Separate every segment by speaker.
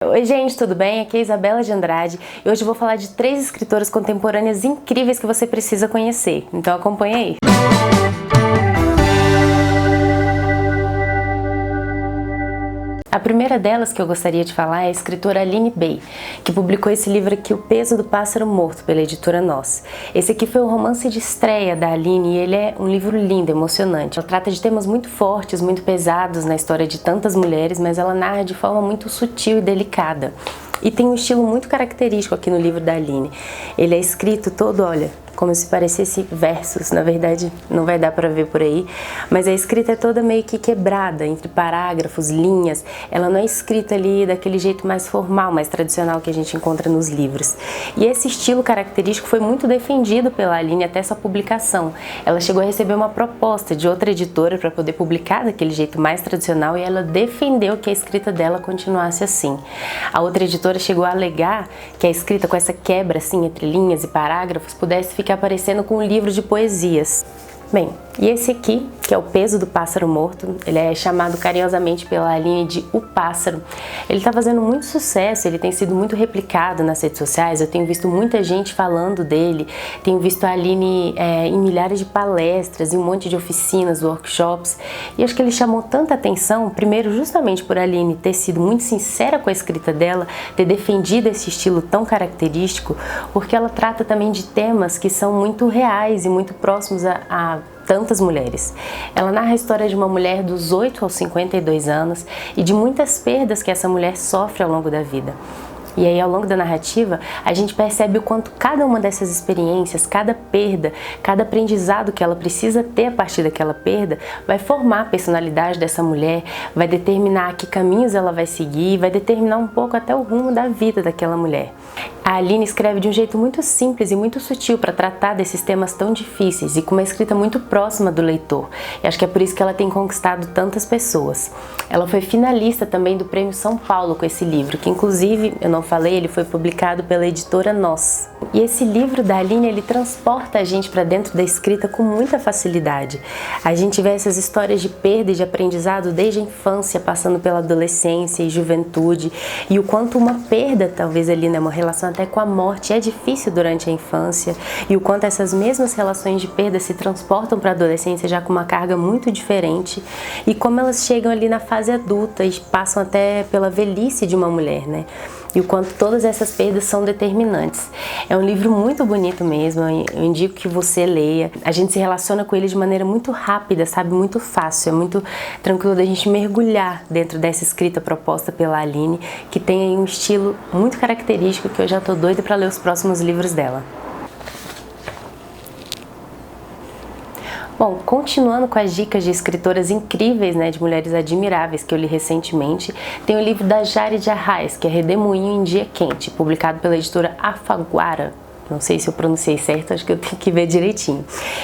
Speaker 1: Oi gente, tudo bem? Aqui é a Isabela de Andrade e hoje eu vou falar de 3 escritoras contemporâneas incríveis que você precisa conhecer, então acompanha aí. A primeira delas que eu gostaria de falar é a escritora Aline Bay, que publicou esse livro aqui, O Peso do Pássaro Morto, pela editora Nós. Esse aqui foi o romance de estreia da Aline e ele é um livro lindo, emocionante. Ela trata de temas muito fortes, muito pesados na história de tantas mulheres, mas ela narra de forma muito sutil e delicada. E tem um estilo muito característico aqui no livro da Aline. Ele é escrito todo, olha, como se parecesse versos, na verdade não vai dar para ver por aí, mas a escrita é toda meio que quebrada, entre parágrafos, linhas, ela não é escrita ali daquele jeito mais formal, mais tradicional que a gente encontra nos livros. E esse estilo característico foi muito defendido pela Aline até essa publicação. Ela chegou a receber uma proposta de outra editora para poder publicar daquele jeito mais tradicional e ela defendeu que a escrita dela continuasse assim. A outra editora chegou a alegar que a escrita com essa quebra assim entre linhas e parágrafos pudesse ficar aparecendo com um livro de poesias. Bem, e esse aqui, que é O Peso do Pássaro Morto, ele é chamado carinhosamente pela Aline de O Pássaro. Ele está fazendo muito sucesso, ele tem sido muito replicado nas redes sociais, eu tenho visto muita gente falando dele, tenho visto a Aline em milhares de palestras, em um monte de oficinas, workshops, e acho que ele chamou tanta atenção, primeiro justamente por a Aline ter sido muito sincera com a escrita dela, ter defendido esse estilo tão característico, porque ela trata também de temas que são muito reais e muito próximos a tantas mulheres. Ela narra a história de uma mulher dos 8 aos 52 anos e de muitas perdas que essa mulher sofre ao longo da vida. E aí, ao longo da narrativa, a gente percebe o quanto cada uma dessas experiências, cada perda, cada aprendizado que ela precisa ter a partir daquela perda, vai formar a personalidade dessa mulher, vai determinar que caminhos ela vai seguir, vai determinar um pouco até o rumo da vida daquela mulher. A Aline escreve de um jeito muito simples e muito sutil para tratar desses temas tão difíceis e com uma escrita muito próxima do leitor. E acho que é por isso que ela tem conquistado tantas pessoas. Ela foi finalista também do Prêmio São Paulo com esse livro, que inclusive, eu não falei, ele foi publicado pela editora Nós. E esse livro da Aline, ele transporta a gente para dentro da escrita com muita facilidade. A gente vê essas histórias de perda e de aprendizado desde a infância, passando pela adolescência e juventude, e o quanto uma perda, talvez ali, né, uma relação até com a morte é difícil durante a infância, e o quanto essas mesmas relações de perda se transportam para a adolescência já com uma carga muito diferente, e como elas chegam ali na fase adulta e passam até pela velhice de uma mulher, né? E o quanto todas essas perdas são determinantes. É um livro muito bonito mesmo, eu indico que você leia. A gente se relaciona com ele de maneira muito rápida, sabe? Muito fácil, é muito tranquilo da gente mergulhar dentro dessa escrita proposta pela Aline, que tem aí um estilo muito característico que eu já tô doida para ler os próximos livros dela. Bom, continuando com as dicas de escritoras incríveis, né, de mulheres admiráveis que eu li recentemente, tem o livro da Jari de Arraes, que é Redemoinho em Dia Quente, publicado pela editora Alfaguara. Não sei se eu pronunciei certo, acho que eu tenho que ver direitinho.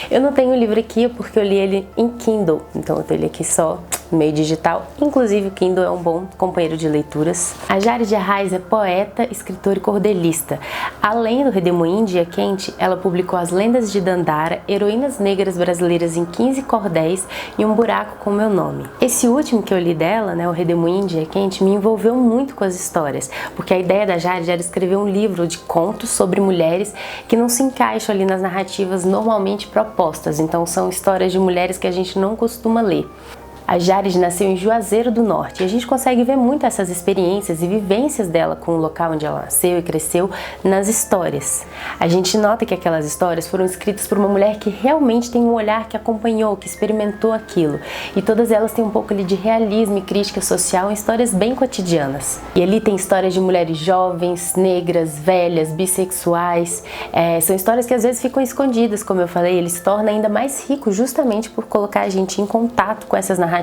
Speaker 1: Eu não tenho o livro aqui porque eu li ele em Kindle, então eu tenho ele aqui só meio digital, inclusive o Kindle é um bom companheiro de leituras. A Jari de Arraes é poeta, escritora e cordelista. Além do Redemoinho em Dia Quente, ela publicou As Lendas de Dandara, Heroínas Negras Brasileiras em 15 Cordéis e Um Buraco com Meu Nome. Esse último que eu li dela, né, o Redemoinho em Dia Quente, me envolveu muito com as histórias, porque a ideia da Jari era escrever um livro de contos sobre mulheres que não se encaixam ali nas narrativas normalmente propostas, então são histórias de mulheres que a gente não costuma ler. A Jari nasceu em Juazeiro do Norte e a gente consegue ver muito essas experiências e vivências dela com o local onde ela nasceu e cresceu nas histórias. A gente nota que aquelas histórias foram escritas por uma mulher que realmente tem um olhar que acompanhou, que experimentou aquilo. E todas elas têm um pouco ali de realismo e crítica social em histórias bem cotidianas. E ali tem histórias de mulheres jovens, negras, velhas, bissexuais. São histórias que às vezes ficam escondidas, como eu falei, ele se torna ainda mais rico justamente por colocar a gente em contato com essas narrativas.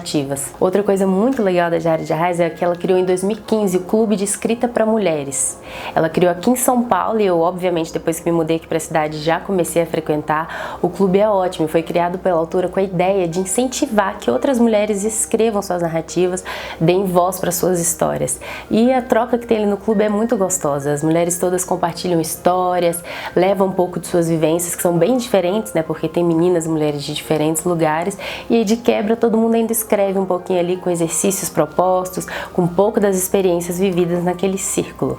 Speaker 1: Outra coisa muito legal da Jari de Arraes é que ela criou em 2015 o Clube de Escrita para Mulheres. Ela criou aqui em São Paulo e eu, obviamente, depois que me mudei aqui para a cidade, já comecei a frequentar. O clube é ótimo, foi criado pela autora com a ideia de incentivar que outras mulheres escrevam suas narrativas, deem voz para suas histórias. E a troca que tem ali no clube é muito gostosa. As mulheres todas compartilham histórias, levam um pouco de suas vivências, que são bem diferentes, né? Porque tem meninas e mulheres de diferentes lugares, e aí de quebra todo mundo ainda escreve um pouquinho ali com exercícios propostos, com um pouco das experiências vividas naquele círculo.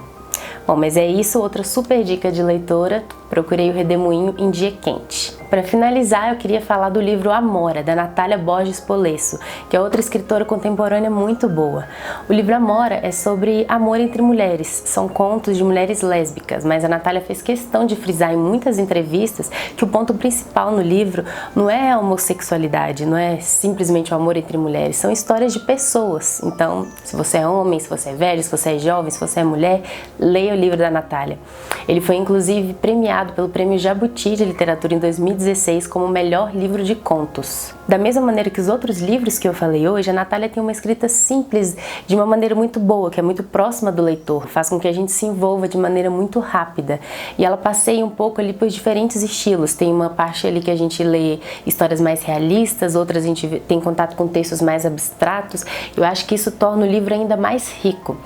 Speaker 1: Bom, mas é isso, outra super dica de leitora, procurei o Redemoinho em Dia Quente. Para finalizar, eu queria falar do livro Amora, da Natália Borges Polesso, que é outra escritora contemporânea muito boa. O livro Amora é sobre amor entre mulheres, são contos de mulheres lésbicas, mas a Natália fez questão de frisar em muitas entrevistas que o ponto principal no livro não é a homossexualidade, não é simplesmente o amor entre mulheres, são histórias de pessoas. Então, se você é homem, se você é velho, se você é jovem, se você é mulher, leia o livro da Natália. Ele foi inclusive premiado pelo Prêmio Jabuti de Literatura em 2016 como o melhor livro de contos. Da mesma maneira que os outros livros que eu falei hoje, a Natália tem uma escrita simples, de uma maneira muito boa, que é muito próxima do leitor, faz com que a gente se envolva de maneira muito rápida. E ela passeia um pouco ali por diferentes estilos. Tem uma parte ali que a gente lê histórias mais realistas, outras a gente tem contato com textos mais abstratos. Eu acho que isso torna o livro ainda mais rico.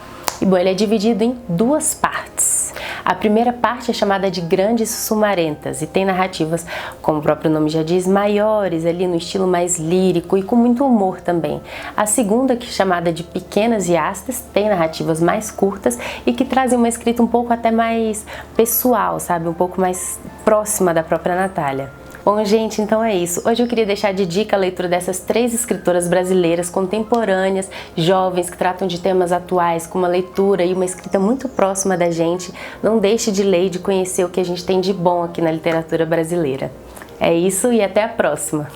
Speaker 1: E bom, ele é dividido em duas partes. A primeira parte é chamada de Grandes Sumarentas e tem narrativas, como o próprio nome já diz, maiores, ali no estilo mais lírico e com muito humor também. A segunda, que é chamada de Pequenas e Astas, tem narrativas mais curtas e que trazem uma escrita um pouco até mais pessoal, sabe? Um pouco mais próxima da própria Natália. Bom, gente, então é isso. Hoje eu queria deixar de dica a leitura dessas 3 escritoras brasileiras contemporâneas, jovens, que tratam de temas atuais, com uma leitura e uma escrita muito próxima da gente. Não deixe de ler e de conhecer o que a gente tem de bom aqui na literatura brasileira. É isso e até a próxima!